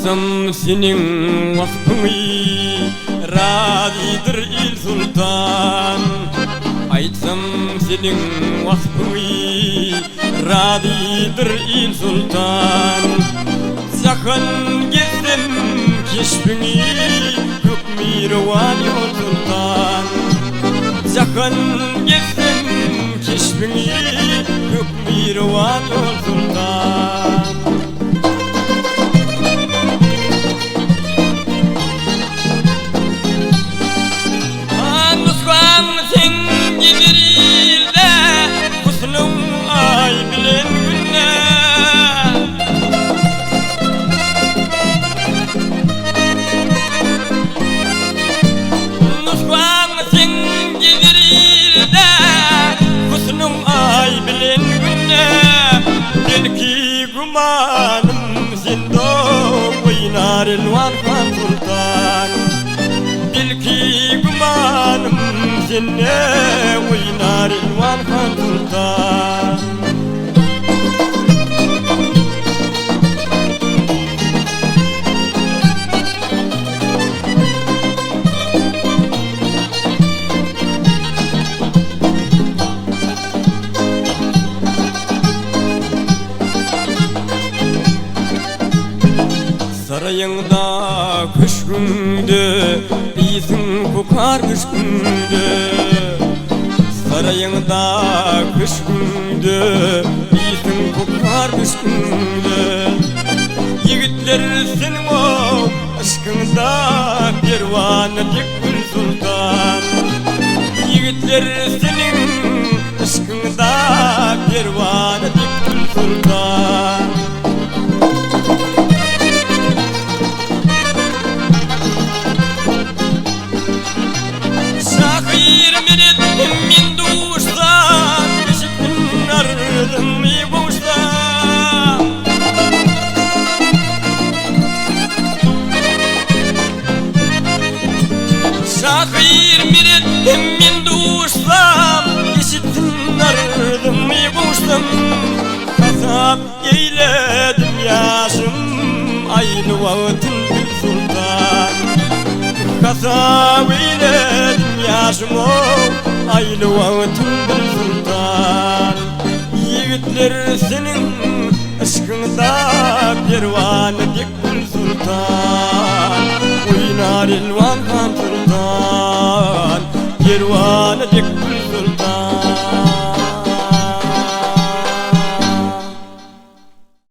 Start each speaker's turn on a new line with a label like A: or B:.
A: Aytsam senin vasfını radidir il sultan. Aytsam senin vasfını radidir il sultan. Zahan gezdim keşfini hükmirvan yol sultan. Zahan gezdim keşfini hükmirvan yol sultan. Gumanım zendo oynar elvan kan sultan. Bil ki gumanım zenne oynar elvan kan sultan. Sarayında köşkünde izin kokar köşkünde. Sarayında köşkünde izin kokar köşkünde. Yigitler senin o aşkında pervane dik gül sultan. Yigitler senin aşkında pervane dik gül sultan. Min duştan eşittin ardım boştan. Şahir min duştan eşittin ardım boştan. Kasap eyledim yaşım aynı vaktin bir sultan. Kasap eyledim yaşım aynı vaktin bir sultan. Yigitler senin aşkında pervane dik bir sultan. Oynar elvan